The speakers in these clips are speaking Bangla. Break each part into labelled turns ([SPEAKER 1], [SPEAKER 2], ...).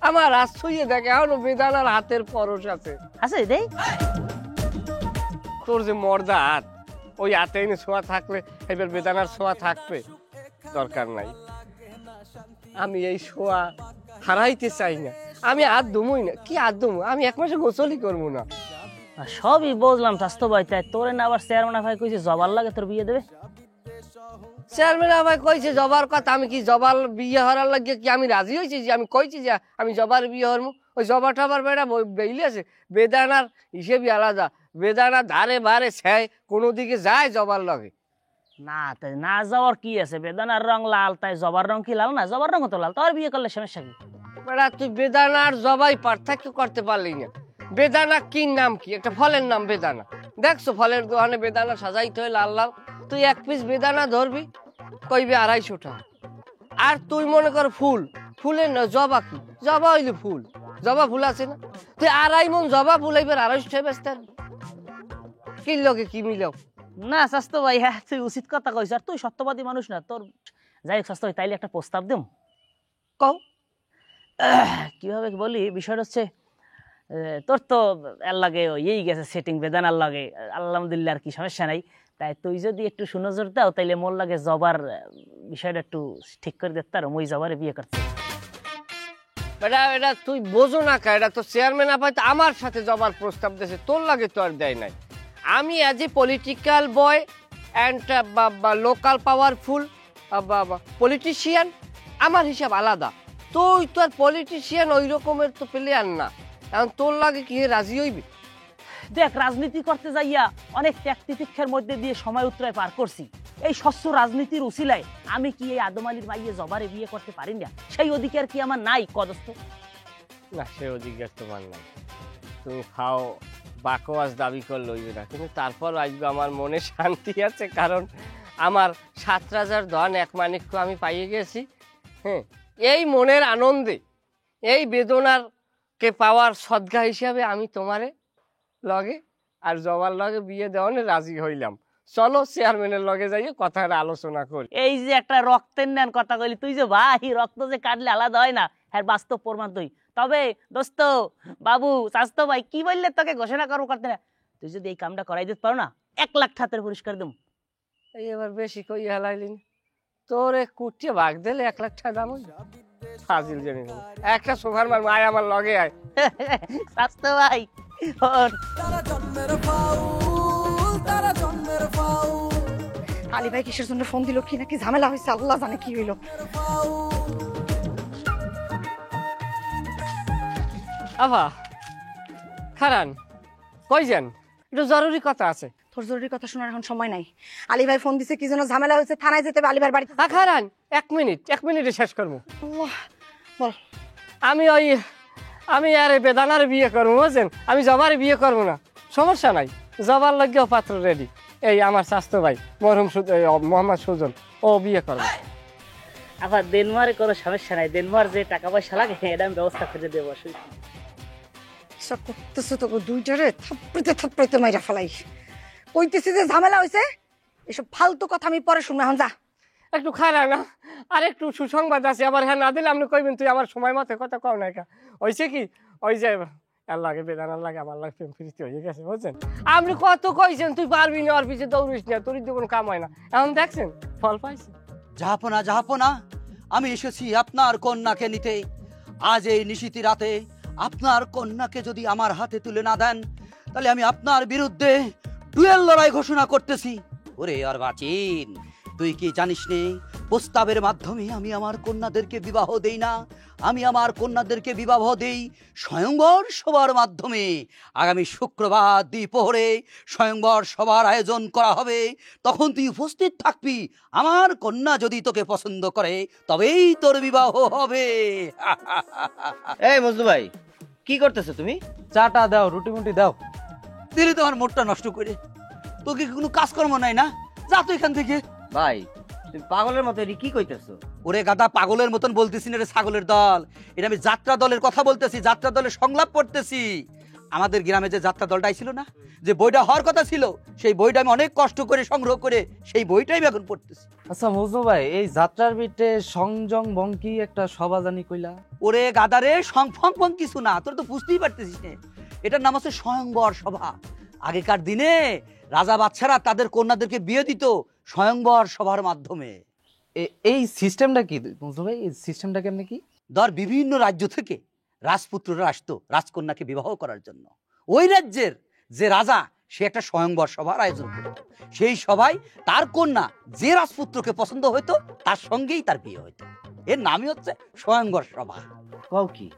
[SPEAKER 1] আমার হাত ছুঁয়ে দেখে এখনো বেদানার হাতের পরশ আছে।
[SPEAKER 2] আছে দেই
[SPEAKER 1] তোর যে মর্দা হাত, ওই হাতে এনে ছোঁয়া থাকলে এবার বেদানার ছোঁয়া থাকবে, দরকার নাই। আমি এই ছোঁয়া হারাইতে চাই না। আমি হাত ধুমুই না। কি হাত ধুমু? আমি এক মাসে গোসলই করবো না।
[SPEAKER 2] সবই বুঝলাম স্বাস্থ্য ভাই, তাই তোরে না আবার চেয়ারম্যান ভাই কইছে জবার লাগে তোর বিয়ে দেবে।
[SPEAKER 1] চেয়ারম্যান ভাই কইছে জবার কথা, আমি কি জবার বিয়ে হওয়ার লাগিয়ে কি আমি রাজি হয়েছি? যে আমি কইছি যে আমি জবার বিয়ে হরমু? ওই জবা টবার বেড়া বেইলে আছে। বেদানার হিসেবই আলাদা। বেদানা ধারে বারে ছ্যায়, কোনো দিকে যায় জবার লগে।
[SPEAKER 2] না তাই না যাওয়ার কি আছে, বেদানার রং লাল, তাই জবার রং কি লাল না? জবার রং তো লাল, তোর বিয়ে করলে সমস্যা কি?
[SPEAKER 1] বেড়া তুই বেদানার জবাই পার্থক্য করতে পারলি না। বেদানা কি নাম? কি একটা ফলের নাম বেদানা। দেখছো ফলের দোকানে বেদানা সাজাইতে হয় লাল লাল। তুই এক পিস বেদানা ধরবি, কইবে 250 টাকা। আর তুই মনে কর ফুল, ফুলের না জবা। কি জবা হইলে ফুল, জবা ফুল আছে না? তুই 2.5 মণ জবা ফুল এবার 250 টাকা বেচতে পারবি। কি লগে কি মিলাও?
[SPEAKER 2] না স্বাস্থ্য ভাই, হ্যাঁ তুই উচিত কথা কইস, আর তুই সত্যবাদী মানুষ না। তোর যাই হোক স্বাস্থ্য ভাই, তাইলে একটা প্রস্তাব দিম।
[SPEAKER 1] কও।
[SPEAKER 2] কিভাবে বলি, বিষয়টা হচ্ছে তোর তো এর লাগে ইয়েই গেছে সেটিং বেদানার লাগে, আলহামদুলিল্লাহ, আর কি সমস্যা নাই। তাই তুই যদি একটু সুনজর দাও, তাইলে মোর লাগে জবার বিষয়টা একটু ঠিক করে দেখতে, আর মই জবারে বিয়ে করতে।
[SPEAKER 1] বেটা এটা তুই বোঝো না কা, এটা তো চেয়ারম্যান আপাতত আমার সাথে জবার প্রস্তাব দিয়েছে, তোর লাগে তো আর দেয় নাই। আমি as a political boy and local powerful politician, আমার হিসাব আলাদা। তুই তো আর পলিটিশিয়ান ওই রকমের তো প্লেয়ার না। এখন তোর লাগে কি রাজি হইবি?
[SPEAKER 2] দেখ, রাজনীতি করতে যাইয়া অনেক ত্যাগ তিতিক্ষার মধ্যে দিয়ে সময় উত্তরায় পার করছি। এই স্বচ্ছ রাজনীতির উসিলায় আমি কি এই আদম আলীর মাইয়ে জবারে বিয়ে করতে পারি না? সেই অধিকার কি আমার নাই কদস্ত?
[SPEAKER 1] না, সে অধিকার তোমার নাই। তুমি খাও বাকওয়াজ দাবি করলে হইবে না, কিন্তু তারপর আসবে আমার মনে শান্তি আছে, কারণ আমার 7 রাজার ধন এক মানিক্য আমি পাইয়ে গেছি। হ্যাঁ, এই মনের আনন্দে, এই বেদনার কে পাওয়ার সদ্গা হিসাবে আমি তোমারে লগে আর জবার লগে বিয়ে দেওয়ানে রাজি হইলাম। চলো চেয়ারম্যানের লগে যাইয়ে কথাটা আলোচনা করি।
[SPEAKER 2] এই যে একটা রক্তের নেন কথা কইলি তুই, যে ভাই রক্ত যে কাটলে আলাদা হয় না, হ্যাঁ বাস্তব প্রমাণ তুই। তবে দোস্ত বাবু স্বাস্থ্য ভাই কি বললে তোকে ঘোষণা করবো করতে না, তুই যদি এই কামটা করাই দিতে পারো না, 1 লাখ টাকার পুরস্কার দেব।
[SPEAKER 1] এই এবার বেশি কই হালাইলি না, তোর কুটিয়ে ভাগ দিলে 1 লাখ টাকা দাম হইল। ফাজিল জানি না, একটা সোফার মার আয় আমার লগে আয়।
[SPEAKER 2] স্বাস্থ্য ভাই
[SPEAKER 3] আলী ভাই কিসের জন্য ফোন দিল, কি নাকি ঝামেলা হয়েছে, আল্লাহ জানে কি হইলো।
[SPEAKER 1] আভা খারান কই যান? একটু জরুরি কথা আছে।
[SPEAKER 3] তোর জরুরি কথা শোনার এখন সময় নাই। আলী ভাই ফোন দিছে, কি জন্য ঝামেলা হয়েছে, থানায় যেতে হবে আলী ভাইয়ের বাড়িতে।
[SPEAKER 1] খারান 1 মিনিটে শেষ করবো।
[SPEAKER 3] বল।
[SPEAKER 1] আমি আরে বেদানার বিয়ে করবো, বুঝছেন? আমি জবারে বিয়ে করবো না, সমস্যা নাই। জবার লাগেও পাত্র রেডি। এই আমার স্বাস্থ্য ভাই মরহুম মোহাম্মদ সুজন, ও বিয়ে করবে।
[SPEAKER 2] আবার দেনমারে কোনো সমস্যা নাই, দেনমার যে টাকা পয়সা লাগে এটা আমি ব্যবস্থা করে দেবো।
[SPEAKER 3] সব করতেছো তো দুইটারে থাপড়াইতে মাইরা ফেলাই। কইতেছি যে ঝামেলা হয়েছে, এসব ফালতু কথা আমি পরে শুনবো। এখন যা।
[SPEAKER 1] একটু খারাপ না, আর একটু সুসংবাদ আছে। আবার হ্যাঁ না দিলে আপনি কইবেন তুই আমার সময় মতো কথা কও না। হয়েছে কি, ওই যে আর লাগে বেদানার লাগে আমার লাগে প্রেম ফিরিতে হয়ে গেছে, বুঝছেন? আপনি কত কইছেন তুই পারবি না, ওর পিছিয়ে দৌড়িস না, তোর তো কোনো কাম হয় না। এখন দেখছেন ফল পাইছে।
[SPEAKER 4] জাহাপনা, আমি এসেছি আপনার কন্যাকে নিতে। আজ এই নিশিতি রাতে আপনার কন্যাকে যদি আমার হাতে তুলে না দেন, তাহলে আমি আপনার বিরুদ্ধে ডুয়েল লড়াই ঘোষণা করতেছি। ওরে আর বাচিন, তুই কি জানিস নে, প্রস্তাবের মাধ্যমে আমি আমার কন্যাদেরকে বিবাহ দেই না, আমি আমার কন্যাদেরকে বিবাহ দেই স্বয়ংবর সভার মাধ্যমে। আগামী শুক্রবার দ্বিপ্রহরে স্বয়ংবর সভার আয়োজন করা হবে, তখন তুই উপস্থিত থাকবি। আমার কন্যা যদি তোকে পছন্দ করে তবেই তোর বিবাহ হবে।
[SPEAKER 5] এই মজনু ভাই, কি করতেছো তুমি?
[SPEAKER 6] চাটা দাও, রুটি মুটি দাও।
[SPEAKER 4] দিলি তোমার মোটটা নষ্ট করে, তোকে কোনো কাজকর্ম নাই না? যা তুই এখান থেকে।
[SPEAKER 5] ভাই তুমি পাগলের মতো কি কইতেছো?
[SPEAKER 4] ওরে গাদা, পাগলের মতন বলতেছি না রে, ছাগলের দল। এটা আমি যাত্রা দলের কথা বলতেছি, যাত্রা দলের সংলাপ পড়তেছি। আমাদের গ্রামে যে যাত্রা দলটা ছিল না, যে বইটা হওয়ার কথা ছিল, সেই বইটা আমি অনেক কষ্ট করে সংগ্রহ করে সেই বইটাই আমি এখন পড়তেছি।
[SPEAKER 6] আচ্ছা মজনু ভাই, এই যাত্রার বিটে সংযম বঙ্কি একটা সভা জানি কইলা,
[SPEAKER 4] ওরে গাদারে সং ফং ফং কিছু না, তোর তো বুঝতেই পারতেছিস না। এটার নাম হচ্ছে স্বয়ংবর সভা। আগেকার দিনে রাজা বাদশারা তাদের কন্যাদেরকে বিয়ে দিত স্বয়ংবর সভার মাধ্যমে।
[SPEAKER 6] এই সিস্টেমটা কি মজনু ভাই, এই সিস্টেমটা কেমনে কি?
[SPEAKER 4] ধর বিভিন্ন রাজ্য থেকে রাজপুত্ররা আসতো রাজকন্যাকে বিবাহ করার জন্য। ওই রাজ্যের যে রাজা সে একটা স্বয়ংবর সভার আয়োজন করত। সেই সভায় তার কন্যা যে রাজপুত্রকে পছন্দ হইতো তার সঙ্গেই তার বিয়ে হইতো। এর নামই হচ্ছে স্বয়ংবর সভা।
[SPEAKER 5] কও কি?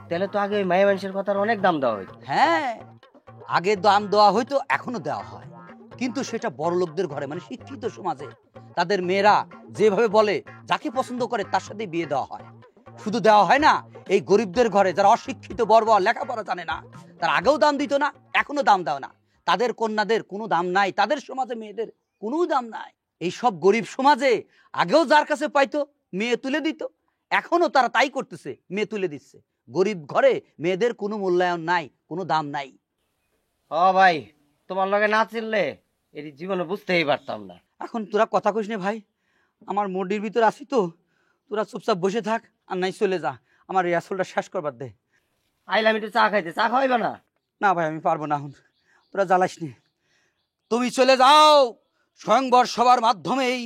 [SPEAKER 5] তাহলে তো আগে মায়া মানুষের কথার অনেক দাম দেওয়া হইতো।
[SPEAKER 4] হ্যাঁ, আগে দাম দেওয়া হইতো, এখনো দেওয়া হয়, কিন্তু সেটা বড় লোকদের ঘরে, মানে শিক্ষিত সমাজে তাদের মেয়েরা যেভাবে বলে যাকে পছন্দ করে তার সাথে বিয়ে দেওয়া হয়। শুধু দেওয়া হয় না, এই গরিবদের ঘরে যারা অশিক্ষিত বর্বর লেখাপড়া জানে না, তার আগেও দাম দিত না, এখনো দাম দেওয়া না। তাদের কন্যাদের কোনো দাম নাই, তাদের সমাজে মেয়েদের কোনো দাম নাই। এই সব গরিব সমাজে আগেও যার কাছে পাইতো মেয়ে তুলে দিত, এখনো তারা তাই করতেছে, মেয়ে তুলে দিচ্ছে। গরিব ঘরে মেয়েদের কোনো মূল্যায়ন নাই, কোনো দাম নাই।
[SPEAKER 5] ও ভাই, তোমার লগে না চিনলে এর জীবনে বুঝতেই পারতাম না।
[SPEAKER 4] এখন তোরা কথা কইস নে ভাই, আমার মুডির ভিতর আসি তো, তোরা চুপচাপ বসে থাক আর নাই চলে যা, আমার রিহার্সালটা শেষ করবার দে।
[SPEAKER 5] আইলাম একটু চা খাইতে, চা খাওয়াইবা না?
[SPEAKER 4] না ভাই, আমি পারবো না, এখন তোরা জ্বালাস নি, তুমি চলে যাও। স্বয়ংবর সভার মাধ্যমেই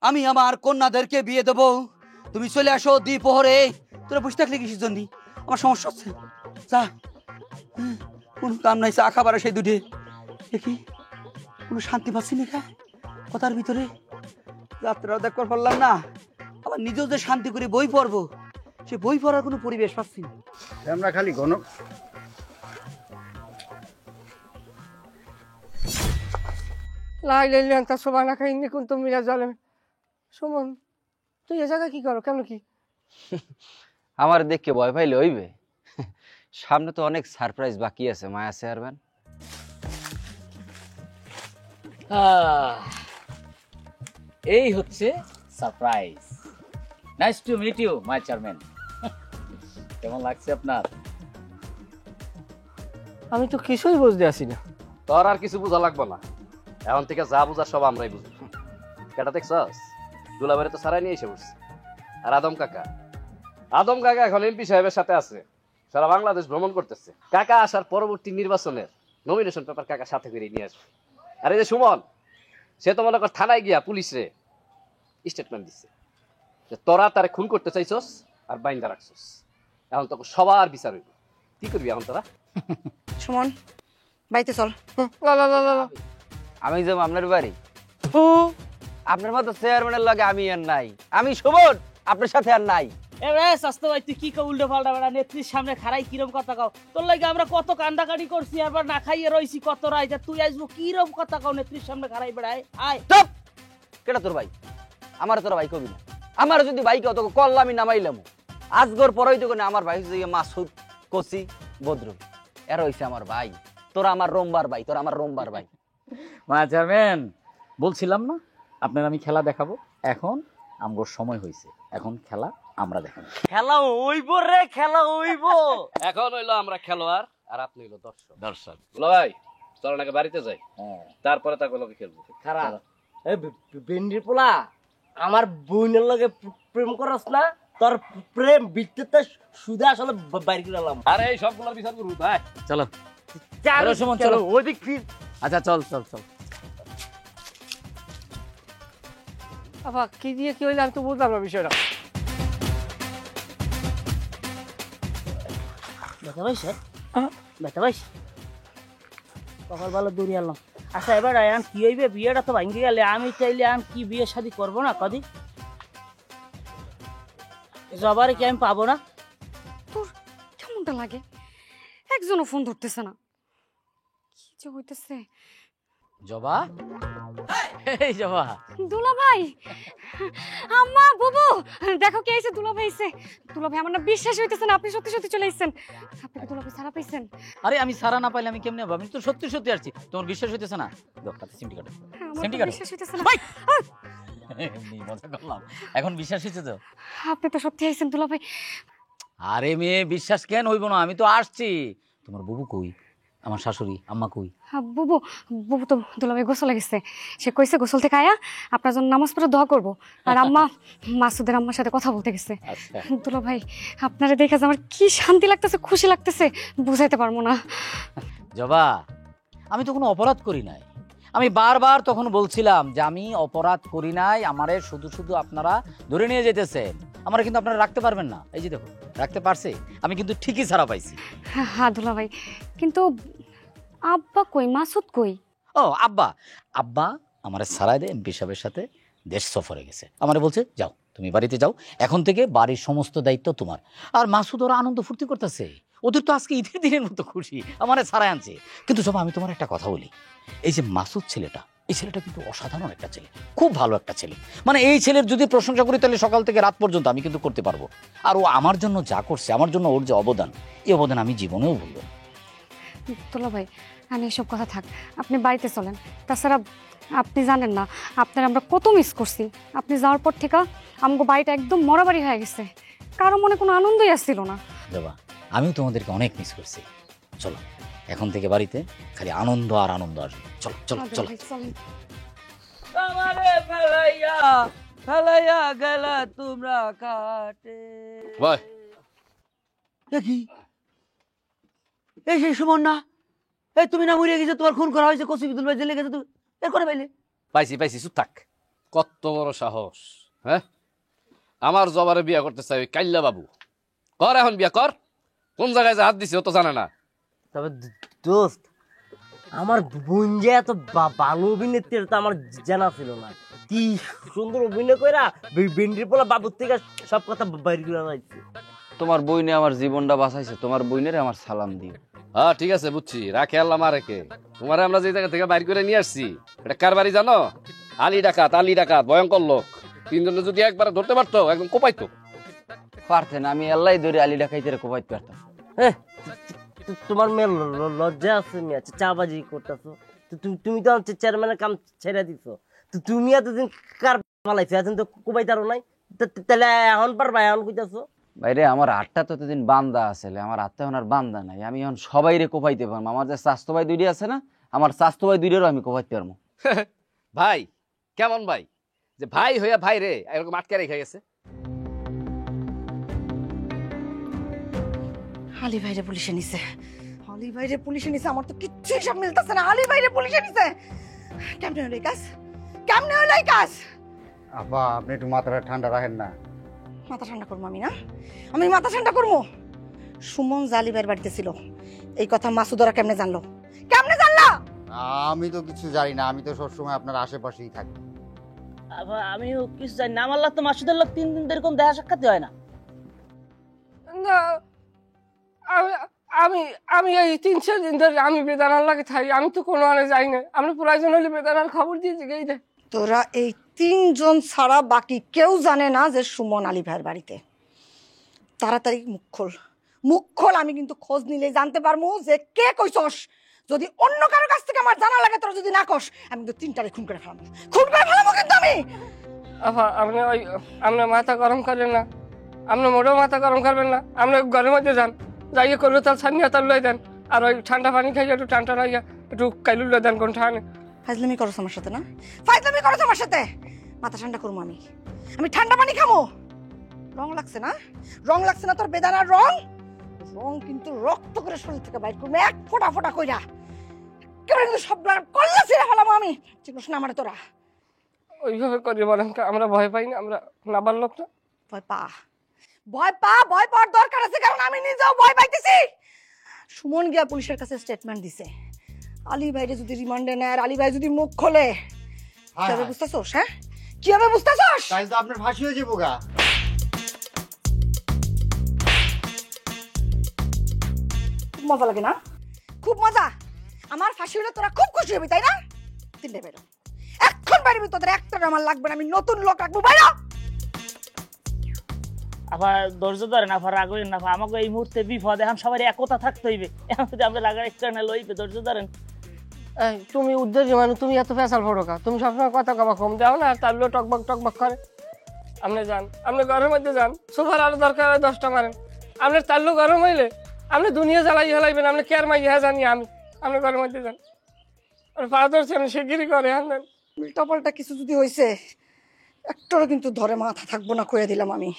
[SPEAKER 4] আমি আমার কন্যাদেরকে বিয়ে দেব। তুমি চলে আসো দ্বিপ্রহরে। তোরা বসে থাকলে কিসের জন্য? আমার সমস্যা হচ্ছে, যা। কোনো কাম নাই, চা খাবার সেই দুটে দেখি, কোনো শান্তি পাচ্ছি না কথার ভিতরে। যাত্রাও দেখবার পারলাম না, আবার নিজেও যে শান্তি করে বই পড়বো, সে বই পড়ার কোনো পরিবেশ পাচ্ছি না।
[SPEAKER 7] আমরা খালি ঘন
[SPEAKER 1] লাইলাইলান্তা সোবানা খাইনি কোন তুমি জালেম। সুমন, তুই এ জায়গা কি করো? কেন কি?
[SPEAKER 8] আমার দেখকে ভয় পাইলে হইবে? সামনে তো অনেক সারপ্রাইজ বাকি আছে মায়া চেয়ারম্যান।
[SPEAKER 2] এই হচ্ছে surprise. Nice to meet you my chairman. কেমন লাগছে আপনার?
[SPEAKER 1] আমি তো কিছুই বুঝতে আসি না।
[SPEAKER 6] তোর আর কিছু বোঝা লাগবে না, এখন থেকে যা বুঝার সব আমরাই বুঝি। কেটা দেখছস? দুলাবারে তো সারাই নিয়ে এসে বসছে। আর আদম কাকা এখন এমপি সাহেবের সাথে আছে, সারা বাংলাদেশ ভ্রমণ করতেছে। কাকা আসার পরবর্তী নির্বাচনের নমিনেশন পেপার কাকা সাথে করে নিয়ে আসবে। আর এই যে সুমন, সে তো মনে কর থানায় গিয়া পুলিশরে স্টেটমেন্ট দিচ্ছে যে তোরা তারে খুন করতে চাইছস আর বাইন্দা রাখছস। এখন তো সবার বিচার হইব, কি করবি এখন তোরা?
[SPEAKER 3] সুমন, বাড়িতে চল।
[SPEAKER 8] আমি যাব আপনার বাড়ি? আপনার মতো চেয়ারম্যানের লগে আমি আর নাই, আমি সুমন আপনার সাথে আর নাই।
[SPEAKER 2] এবারে স্বাস্থ্য ভাই, তুই কি কও উল্টো পাল্টা বেড়া? নেত্রীর সামনে খারাই কিরম কথা কও? তোর লাগে আমরা কত কান্দাকাটি করছি, আবার না খাইয়ে রইছি কত রাইতে, তুই আসবো কিরম কথা কও নেত্রীর সামনে খারাই বেড়ায়? আয়
[SPEAKER 8] চুপ! কেটা তোর ভাই? আমার তোর ভাই কবি না। আমার যদি ভাই কেউ তোকে কল্লা আমি নামাইলাম। আজগর পরই তো আমার ভাই হচ্ছে মাসুদ, কসি, বদরুল, এর হইছে আমার ভাই। তোরা আমার রোমবার ভাই, তোরা আমার রোমবার ভাই।
[SPEAKER 9] মা চেয়ারম্যান, বলছিলাম না আপনার আমি খেলা দেখাবো। এখন আমগোর সময় হয়েছে, এখন খেলা আমরা দেখাবো।
[SPEAKER 2] খেলা হইব রে, খেলা হইব।
[SPEAKER 6] এখন হইলো আমরা খেলোয়াড় আর আপনি হইলো দর্শক। বলো ভাই, চলো নাকি বাড়িতে যাই, তারপরে তাকে লোকে খেলবো।
[SPEAKER 5] খারাপ ভেন্ডির পোলা, আমার বোনের লগে প্রেম করস না? তোর প্রেম বিদ্যুৎ সুদা আসলে বাইরে গেলাম।
[SPEAKER 6] আরে এই সবগুলোর বিচার করবো ভাই।
[SPEAKER 9] চলো
[SPEAKER 5] চলো
[SPEAKER 9] সুমন, চলো।
[SPEAKER 5] ওইদিক ফির।
[SPEAKER 9] আচ্ছা চল চল চল।
[SPEAKER 1] বাবা, কি দিয়ে কি হইলে আমি তো বুঝলাম না বিষয়টা।
[SPEAKER 2] ব্যথা পাইছে? ব্যথা পাইছে? কপাল ভালো দূরে আনলাম। আচ্ছা এবার আয়ান কি হইবে? বিয়েটা তো ভাঙ্গি গেলে, আমি চাইলে আন কি বিয়ে শাদী করবো না কদি? জবারে কি আমি পাবো না?
[SPEAKER 3] তোর কেমনটা লাগে? একজনও ফোন ধরতেছে না, কি যে হইতেছে।
[SPEAKER 9] জবা, এই জবা।
[SPEAKER 3] দুলা ভাই, আম্মা, বুবু, দেখো কে আইছে। দুলা ভাই আইছে। দুলা ভাই, আমার না বিশ্বাস হইতেছে না আপনি সত্যি সত্যি চলে আইছেন। আপনি কি দুলা ভাই সারা পাইছেন?
[SPEAKER 9] আরে আমি সারা না পাইলে আমি কেমনে হবো? আমি তো সত্যি সত্যি আসছি, তোমার বিশ্বাস হইতেছে না? দরকার সিমটি কাটো,
[SPEAKER 3] আমার
[SPEAKER 9] সিমটি
[SPEAKER 3] তো
[SPEAKER 9] কাটো।
[SPEAKER 3] বিশ্বাস হইতেছে না।
[SPEAKER 9] এমনি মজা করলাম, এখন বিশ্বাস হয়েছে তো?
[SPEAKER 3] আপনি তো সত্যি আইছেন দুলা ভাই।
[SPEAKER 9] আরে মেয়ে, বিশ্বাস কেন হইব না? আমি তো আসছি। তোমার বুবু কই? আমার শাশুড়ি আম্মা কই?
[SPEAKER 7] বুবু বুবু তো দুলাভাই গোসলে গেছে। সে কইছে গোসল থেকে আয়া আপনার জন্য নামাজ পড়ে দোয়া করবো। আর আম্মা মাসুদের আম্মার সাথে কথা বলতে গেছে।
[SPEAKER 9] আচ্ছা
[SPEAKER 7] দুলাভাই আপনারা দেখে যে আমার কি শান্তি লাগতেছে, খুশি লাগতেছে, বুঝাইতে পারবো না।
[SPEAKER 9] জবা, আমি তো কোনো অপরাধ করি নাই। আমি বারবার তখন বলছিলাম যে আমি অপরাধ করি নাই, আমারে শুধু শুধু আপনারা ধরে নিয়ে যেতেছেন, আমারা কিন্তু আপনারা রাখতে পারবেন না। এই যে দেখো রাখতে পারছে, আমি কিন্তু ঠিকই ছাড়া পাইছি।
[SPEAKER 7] হ্যাঁ দুলাভাই, কিন্তু আব্বা কই, মাসুদ কই?
[SPEAKER 9] ও আব্বা, আব্বা আমারে ছাড়াই দিয়ে এমপি সাহেবের সাথে দেশ সফরে গেছে। আমারে বলছে যাও তুমি বাড়িতে যাও, এখন থেকে বাড়ির সমস্ত দায়িত্ব তোমার। আর মাসুদ ওরা আনন্দ ফুর্তি করতেছে, ওদের তো আজকে ঈদের দিনের মতো খুশি, আমারে ছাড়াই আনছে। কিন্তু জবা আমি তোমার একটা কথা বলি, এই যে মাসুদ ছেলেটা, এই ছেলেটা কিন্তু অসাধারণ একটা ছেলে, খুব ভালো একটা ছেলে। মানে এই ছেলের যদি প্রশংসা করি তাহলে সকাল থেকে রাত পর্যন্ত আমি কিন্তু করতে পারবো। আর ও আমার জন্য যা করছে, আমার জন্য ওর যে অবদান, এই অবদান আমি জীবনেও ভুলব না।
[SPEAKER 7] দুলাভাই আমি এসব কথা থাক, আপনি বাড়িতে চলেন। তাছাড়া আপনি জানেন না আপনার আমরা কত মিস করছি। আপনি যাওয়ার পর থেকে আমাকে বাড়িটা একদম মরাবাড়ি হয়ে গেছে, কারো মনে কোনো আনন্দই আসছিল না।
[SPEAKER 9] জবা আমিও তোমাদেরকে অনেক মিস করছি। চলো এখন থেকে বাড়িতে খালি আনন্দ আর আনন্দ আসবে। চলো চলো চলো।
[SPEAKER 8] আমারে ফেলাইয়া ফেলাইয়া গেলা তোমরা কাটে।
[SPEAKER 6] ভাই
[SPEAKER 4] দেখি এই সেই সুমন না? এই তুমি না মরিয়া গেছো, তোমার খুন করা হয়েছে, কসি বিদুল ভাই জেলে গেছে, তুমি এর করে পাইলে?
[SPEAKER 6] পাইছি পাইছি, চুপ থাক। কত বড় সাহস! হ্যাঁ, আমার জবারে বিয়া করতে চাই ওই কাইল্লা বাবু। কর এখন বিয়া কর। কোন জায়গায় যে হাত দিছে ও তো জানে না।
[SPEAKER 5] তবে দোস্ত, আমার বোন যে এত ভালো অভিনেত্রী তো আমার জানা ছিল না। কি সুন্দর অভিনয় কইরা বেন্ডির পোলা বাবুর থেকে সব কথা বাইরে করে যাইছে।
[SPEAKER 8] তোমার বইনে আমার জীবনটা বাঁচাইছে, তোমার বইনের আমার সালাম দিও।
[SPEAKER 6] হ্যাঁ ঠিক আছে, বুঝছি। রাখে আল্লাহ মারে কে। তোমারে আমরা যে জায়গা থেকে বাইর করে নিয়ে আসছি, এটা কার বাড়ি জানো? আলী ডাকাত, আলী ডাকাত, ভয়ঙ্কর লোক। তিনজনে যদি একবার ধরতে পারতো একদম কোপাইতো।
[SPEAKER 8] পারতেন, আমি আল্লাহ ধরে আলী ডাকাইতে কোপাইতে পারতাম।
[SPEAKER 5] তোমার মেয়ে লজ্জা আছে, মেয়ে চাবাজি করতেছো। তুমি তো চেয়ারম্যানের কাম ছেড়ে দিছো। তুমি এতদিন কার পালাইছো, এতদিন তো কুবাইতারও নাই, তাহলে এখন পারবা, এখন কইতাছো?
[SPEAKER 8] বাইরে আমার হাতটা তো এতদিন বান্দা আসলে, আমার হাতটা এখন আর বান্দা নাই। আমি এখন সবাই রে কোপাইতে পারবো। আমার যে স্বাস্থ্য ভাই দুইটি আছে না, আমার স্বাস্থ্য ভাই দুইটারও আমি কোপাইতে পারবো।
[SPEAKER 6] ভাই কেমন ভাই, যে ভাই হইয়া ভাই রে এরকম আটকে রেখে গেছে?
[SPEAKER 3] আলী ভাইরে পুলিশে নিছে, আলী ভাইরে পুলিশে নিছে। আমার তো কিচ্ছুই সব মিলতেছে না। আলী ভাইরে পুলিশে নিছে, কেমনে হলো এই কাজ? কেমনে হলো এই কাজ?
[SPEAKER 10] আপা আপনি একটু মাথাটা ঠান্ডা রাখেন না।
[SPEAKER 3] মাথা ঠান্ডা করবো আমি? না আমি মাথা ঠান্ডা করবো? সুমন জালি ভাইয়ের বাড়িতে ছিল, এই কথা মাসুদরা কেমনে জানলো? কেমনে জানলো?
[SPEAKER 10] আমি তো কিছু জানি না, আমি তো সবসময় আপনার আশেপাশেই থাকি।
[SPEAKER 2] আমিও কিছু জানি না। আমার লাগ তো মাসুদের লোক 3 দিন এরকম দেখা সাক্ষাৎ হয় না।
[SPEAKER 1] না, আমি আমি এই 3-4 দিন ধরে আমি বেদানার লাগে থাকি। আমি তো কোনো আনে যাই না। আমি প্রয়োজন হলে বেদানার খবর দিয়েছি গেই দে।
[SPEAKER 3] তোরা এই 3 জন ছাড়া বাকি কেউ জানে না যে সুমন আলী ভাইয়ের বাড়িতে। তাড়াতাড়ি মুখ খোল, মুখ খোল। আমি কিন্তু খোঁজ নিলে জানতে পারবো যে কে কইছস। যদি অন্য কারো কাছ থেকে আমার জানা লাগে, তোরা যদি না কস, আমি কিন্তু 3টারে খুন করে ফেলাবো, খুন করে ফেলাবো কিন্তু আমি।
[SPEAKER 1] আফা আপনি ওই আপনার মাথা গরম করেন না, আপনি মোটেও মাথা গরম করবেন না। আপনি ঘরের মধ্যে যান, যাইয়ে করলো তার ছানিয়া তার লই দেন। আর ওই ঠান্ডা পানি খাইয়া একটু ঠান্ডা রাইয়া একটু কাইলু লই দেন কোন ঠানে।
[SPEAKER 3] ফাইজলামি করছ আমার সাথে? না ফাইজলামি করছ আমার সাথে? মাথা ঠান্ডা করবো আমি, আমি ঠান্ডা পানি খাবো। রং লাগছে না? রং লাগছে না তোর বেদানার রং? রং কিন্তু রক্ত করে শরীর থেকে বাইর করবো, এক ফোঁটা ফোঁটা কইরা। কেবল কিন্তু সব কল্লা ছিঁড়ে ফেলাবো আমি। চিনিস না আমারে তোরা?
[SPEAKER 1] ওইভাবে করি বলেন, আমরা ভয় পাই না? আমরা নাবার লোক না?
[SPEAKER 3] ভয় পা, ভয় পা, ভয় পাওয়ার দরকার আছে, কারণ আমি নিজেও ভয় পাইতেছি। সুমন গিয়া পুলিশের কাছে স্টেটমেন্ট দিছে। আলী ভাইরে যদি রিমান্ডে নেয়, আলী ভাই যদি মুখ খোলে, কিভাবে বুঝতেছস? হ্যাঁ কিভাবে বুঝতেছস?
[SPEAKER 10] তাই তো আপনার ফাঁসি হয়ে যাবো গা।
[SPEAKER 3] খুব মজা লাগে না? খুব মজা। আমার ফাঁসি হলে তোরা খুব খুশি হবি, তাই না? 3টে বেরো, এখন বাইরে। তোদের একটা আমার লাগবে না, আমি নতুন লোক রাখবো। বাইরে
[SPEAKER 2] আবার ধৈর্য ধরেন, আবার রাগ হইন না। আমাকে এই মুহূর্তে বিপদ, এখন সবাই একতা থাকতে হইবে। এখন যদি আমরা লাগার একটা না লইবে, ধৈর্য ধরেন।
[SPEAKER 1] এই তুমি উদ্দেশ্য মানুষ, তুমি এত ফেসাল ফটোকা, তুমি সবসময় কথা কবা কম দাও না। আর তার লোক টকবক টকবক করে। আপনি যান, আপনি ঘরের মধ্যে যান। সোফার আলো দরকার হয় 10টা মারেন। আপনার তার লোক গরম হইলে আপনি দুনিয়া জ্বালাই হেলাইবেন। আপনি কেয়ার মাই ইহা জানি আমি। আপনি ঘরের মধ্যে যান। আর পা ধরছেন শিগগিরই করে আনেন।
[SPEAKER 3] উল্টাপাল্টা কিছু যদি হয়েছে একটারও কিন্তু ধরে মাথা থাকবো না, কয়ে দিলাম আমি।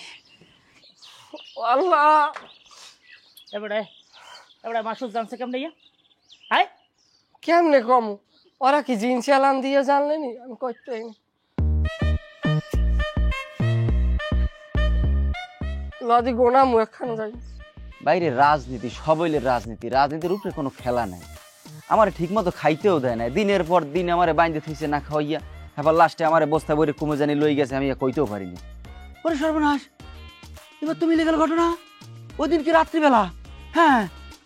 [SPEAKER 1] আল্লাহ,
[SPEAKER 2] এবারে এবারে মাসুদ জানছে কেমন ইয়া? হাই
[SPEAKER 1] কেমনে কম? ওরা কি জিন্স এলান দিয়ে জানলেনি? আমি করতে লদি গোনামু একখান যাই।
[SPEAKER 8] বাইরে রাজনীতি, সবইলের রাজনীতি, রাজনীতির উপরে কোনো খেলা নাই। আমার ঠিক মতো খাইতেও দেয় না, দিনের পর দিন আমারে বাইন্দে থইছে না খাওয়াইয়া। এবার লাস্টে আমারে বস্তা বইরে কুমে জানি লই গেছে, আমি কইতেও পারিনি।
[SPEAKER 4] ওরে সর্বনাশ, এবার তুমি লেগেল ঘটনা ওই দিন কি রাত্রিবেলা? হ্যাঁ,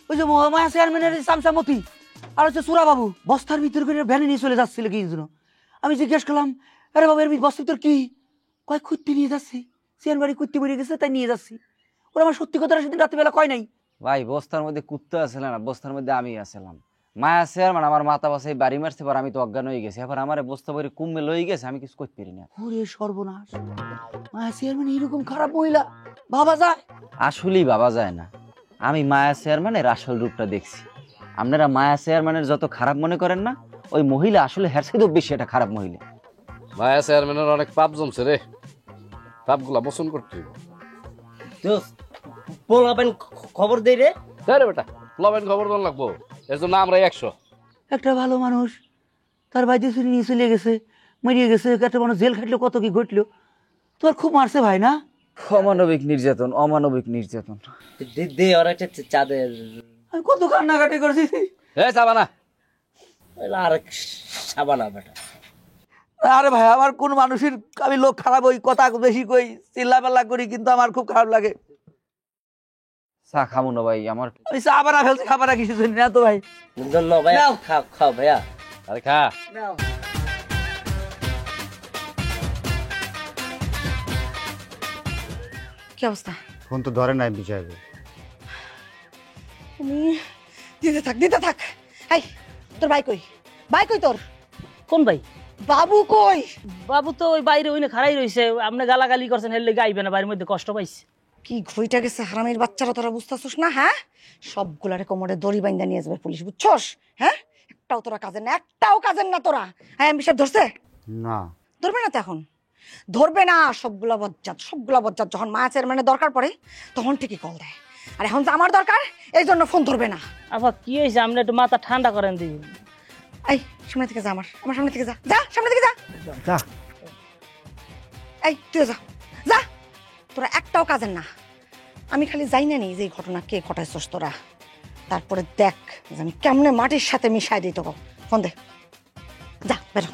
[SPEAKER 4] ওই যে মায়া চেয়ারম্যানের চামচামতি আর হচ্ছে সুরা বাবু বস্তার ভিতর করে ভ্যানে নিয়ে চলে যাচ্ছিল কি জন্য। আমি জিজ্ঞেস করলাম, আরে বাবু এর বস্তার ভিতর কি? কয় কুত্তি নিয়ে যাচ্ছি, চেয়ার বাড়ি কুত্তি বেরিয়ে গেছে তাই নিয়ে যাচ্ছি। ওরা আমার সত্যি কথা সেদিন রাত্রিবেলা কয় নাই।
[SPEAKER 8] ভাই বস্তার মধ্যে কুত্তা আসলে না, বস্তার মধ্যে আমি আসলাম। মায়া চেয়ারম্যান আমার মাথা বাসায় বাড়ি মারছে, পর আমি তো অজ্ঞান হয়ে গেছি। এবার আমার বস্তা বইরে কুমে লই গেছে, আমি কিছু করতে পারি না।
[SPEAKER 4] ওরে সর্বনাশ, মায়া চেয়ারম্যান এরকম খারাপ মহিলা ভাবা যায়?
[SPEAKER 8] আসলেই ভাবা যায় না। আমি মায়া চেয়ারম্যানের আসল রূপটা দেখছি। আপনারা মায়া চেয়ারম্যানের যত খারাপ মনে করেন না, ওই মহিলা আসলে হের চেয়েও বেশি একটা খারাপ মহিলা।
[SPEAKER 6] মায়া চেয়ারম্যানের অনেক পাপ জমছে রে, পাপগুলা মোচন করতে হইব।
[SPEAKER 5] পোলাবেন খবর দেই রে।
[SPEAKER 6] তাই রে বেটা, লবেন খবর দন লাগবো, এর জন্য আমরা 100।
[SPEAKER 4] একটা ভালো মানুষ তার বাইরে চুরি নিয়ে চলে গেছে, মরিয়ে গেছে, একটা মানুষ জেল খাটলো, কত কি ঘটলো। তোমার খুব মারছে ভাই না?
[SPEAKER 8] অমানবিক নির্যাতন, অমানবিক নির্যাতন।
[SPEAKER 5] দে ওর একটা চাঁদের
[SPEAKER 4] আমি কত কান্নাকাটি করেছি।
[SPEAKER 6] এ যাবা না,
[SPEAKER 5] আর সাবানা বেটা।
[SPEAKER 4] আরে ভাই, আমার কোন মানুষের আমি লোক খারাপ ওই কথা বেশি কই, চিল্লাপাল্লা করি, কিন্তু আমার খুব খারাপ লাগে।
[SPEAKER 8] চা খাবো না ভাই, আমার
[SPEAKER 4] আমি চা বানা ফেলছি, খাবার কিছু জানি না তো ভাই।
[SPEAKER 5] ভাইয়া খাও খাও ভাইয়া।
[SPEAKER 6] আরে খা।
[SPEAKER 3] কি অবস্থা?
[SPEAKER 10] ফোন তো ধরে নাই বিষয়।
[SPEAKER 3] তুমি দিতে থাক, দিতে থাক। এই তোর ভাই কই? ভাই কই তোর?
[SPEAKER 2] কোন ভাই?
[SPEAKER 3] বাবু কই?
[SPEAKER 2] বাবু তো ওই বাইরে ওইনে খাড়াই রইছে। আপনি গালাগালি করছেন, হেললে গাইবে না, বাড়ির মধ্যে কষ্ট পাইছে।
[SPEAKER 3] কি ঘইটা গেছে হারামির বাচ্চারা, তোরা বুঝতেছিস না? হ্যাঁ, সবগুলারে কোমরে দড়ি বাইন্দা নিয়ে যাবে পুলিশ, বুঝছস? হ্যাঁ, একটাও তোরা কাজের না, একটাও কাজের না তোরা। হ্যাঁ, আমি সব ধরছে
[SPEAKER 10] না,
[SPEAKER 3] ধরবে না তো এখন? ধরবে না, সবগুলা বজ্জাত, সবগুলা বজ্জাত। যখন মায়া চেয়ারম্যানের দরকার পড়ে তখন ঠিকই কল দেয়, আর এখন তো আমার দরকার, এই জন্য ফোন ধরবে না।
[SPEAKER 2] আবার কি হয়েছে? আপনি একটু মাথা ঠান্ডা করেন দিই।
[SPEAKER 3] এই সামনে থেকে যা, আমার সামনে থেকে যা, যা সামনে থেকে যা। এই তুই যা, যা। তোরা একটাও কাজের না। আমি খালি যাই না নি যে এই ঘটনা কে ঘটাইছস তোরা, তারপরে দেখ যে আমি কেমনে মাটির সাথে মিশাই দিই তোকে। ফোন দে, যা বেরো।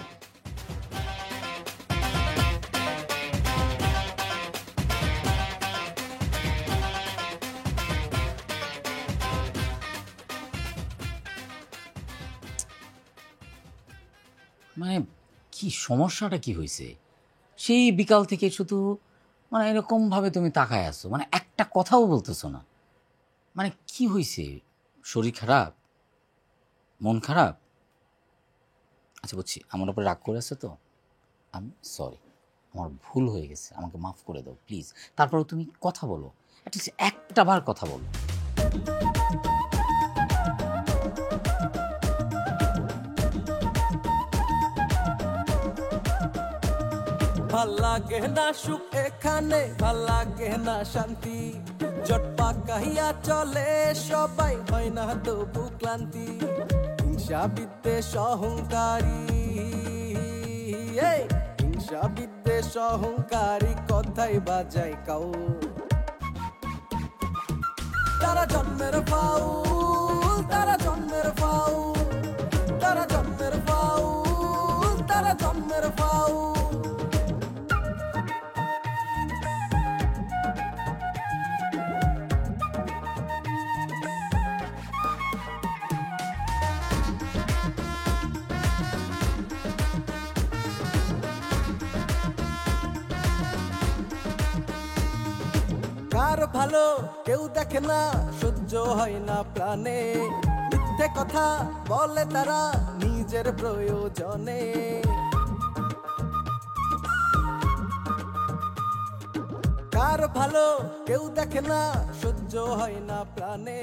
[SPEAKER 9] মানে কি সমস্যাটা কি হয়েছে? সেই বিকাল থেকে শুধু মানে এরকমভাবে তুমি তাকায় আছো, মানে একটা কথাও বলতেছো না। মানে কি হয়েছে? শরীর খারাপ, মন খারাপ? আচ্ছা বুঝছি, আমার উপরে রাগ করে আছো তো, আমি সরি, আমার ভুল হয়ে গেছে, আমাকে মাফ করে দাও প্লিজ। তারপরেও তুমি কথা বলো, অ্যাটলিস্ট একটা বার কথা বলো।
[SPEAKER 11] ভাল লাগে না সুখ এখানে, ভাল লাগে না শান্তি, জটপা কাহিয়া চলে সবাই, হয় না তবু ক্লান্তি। হিংসা বিদ্বেষ অহংকারী, হিংসা বিদ্বেষ অহংকারী কথাই বাজায় কাউ। তারা জন্মের ফাউল, তারা জন্মের ফাউল, তারা জন্মের ফাউল, তারা জন্মের ফাউল। কার ভালো কেউ দেখে না, সহ্য হয় না প্রাণে, মিথ্যে কথা বলে তারা নিজের প্রয়োজনে। কার ভালো কেউ দেখে না, সহ্য হয় না প্রাণে।